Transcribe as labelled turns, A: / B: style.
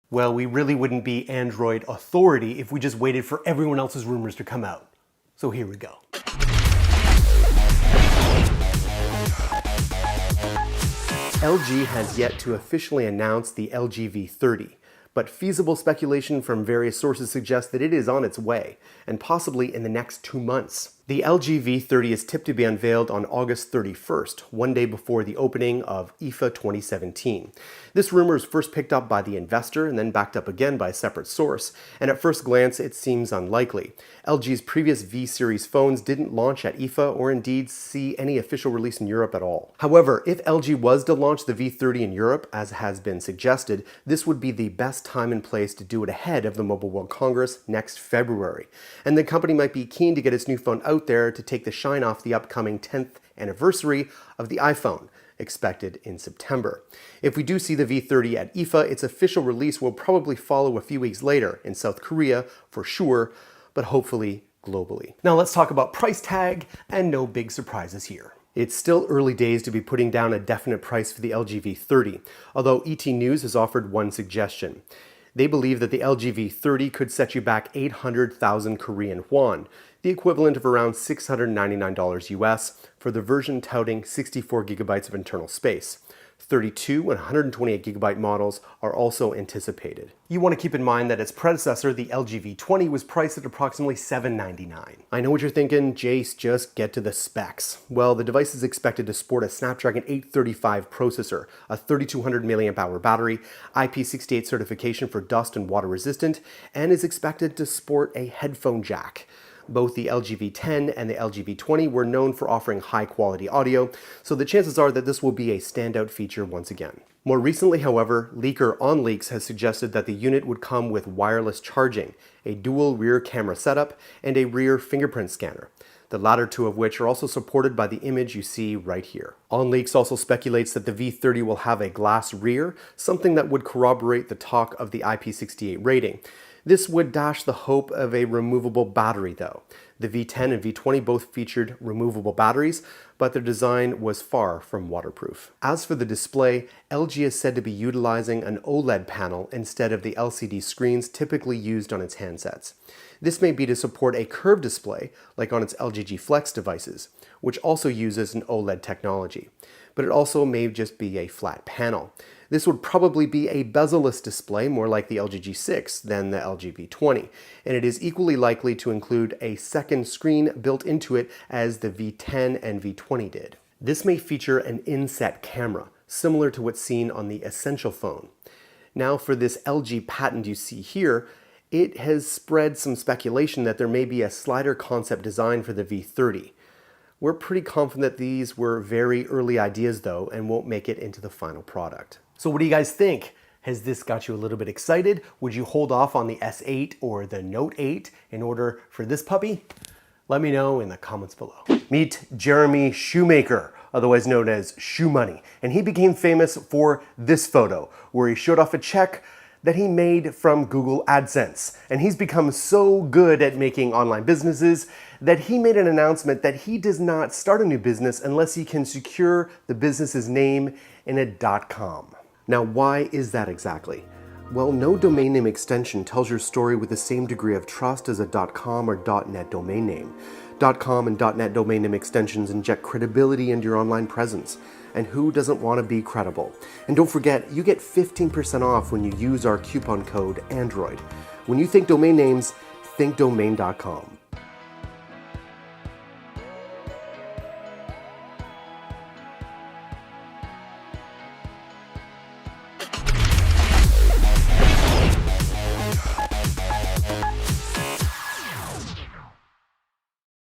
A: Well, we really wouldn't be Android authority if we just waited for everyone else's rumors to come out. So here we go. LG has yet to officially announce the LG V30, but feasible speculation from various sources suggests that it is on its way, and possibly in the next 2 months. The LG V30 is tipped to be unveiled on August 31st, one day before the opening of IFA 2017. This rumor is first picked up by The Investor and then backed up again by a separate source, and at first glance it seems unlikely. LG's previous V-series phones didn't launch at IFA or indeed see any official release in Europe at all. However, if LG was to launch the V30 in Europe, as has been suggested, this would be the best time and place to do it ahead of the Mobile World Congress next February. And the company might be keen to get its new phone out there to take the shine off the upcoming 10th anniversary of the iPhone, expected in September. If we do see the V30 at IFA, its official release will probably follow a few weeks later in South Korea for sure, but hopefully globally. Now let's talk about price tag, and no big surprises here. It's still early days to be putting down a definite price for the LG V30, although ET News has offered one suggestion. They believe that the LG V30 could set you back 800,000 Korean won, the equivalent of around $699 US, for the version touting 64 gigabytes of internal space. 32 and 128 gigabyte models are also anticipated. You want to keep in mind that its predecessor, the LG V20, was priced at approximately $799. I know what you're thinking, Jace, just get to the specs. Well, the device is expected to sport a Snapdragon 835 processor, a 3200 mAh battery, IP68 certification for dust and water resistant, and is expected to sport a headphone jack. Both the LG V10 and the LG V20 were known for offering high-quality audio, so the chances are that this will be a standout feature once again. More recently, however, leaker OnLeaks has suggested that the unit would come with wireless charging, a dual rear camera setup, and a rear fingerprint scanner, the latter two of which are also supported by the image you see right here. OnLeaks also speculates that the V30 will have a glass rear, something that would corroborate the talk of the IP68 rating. This would dash the hope of a removable battery though. The V10 and V20 both featured removable batteries, but their design was far from waterproof. As for the display, LG is said to be utilizing an OLED panel instead of the LCD screens typically used on its handsets. This may be to support a curved display, like on its LG G Flex devices, which also uses an OLED technology. But it also may just be a flat panel. This would probably be a bezel-less display, more like the LG G6 than the LG V20, and it is equally likely to include a second screen built into it as the V10 and V20 did. This may feature an inset camera, similar to what's seen on the Essential phone. Now for this LG patent you see here, it has spread some speculation that there may be a slider concept design for the V30. We're pretty confident that these were very early ideas though, and won't make it into the final product. So what do you guys think? Has this got you a little bit excited? Would you hold off on the S8 or the Note 8 in order for this puppy? Let me know in the comments below. Meet Jeremy Shoemaker, otherwise known as Shoe Money, and he became famous for this photo where he showed off a check that he made from Google AdSense. And he's become so good at making online businesses that he made an announcement that he does not start a new business unless he can secure the business's name in a .com. Now, why is that exactly? Well, no domain name extension tells your story with the same degree of trust as a .com or .net domain name. .com and .net domain name extensions inject credibility into your online presence. And who doesn't want to be credible? And don't forget, you get 15% off when you use our coupon code ANDROID. When you think domain names, think domain.com.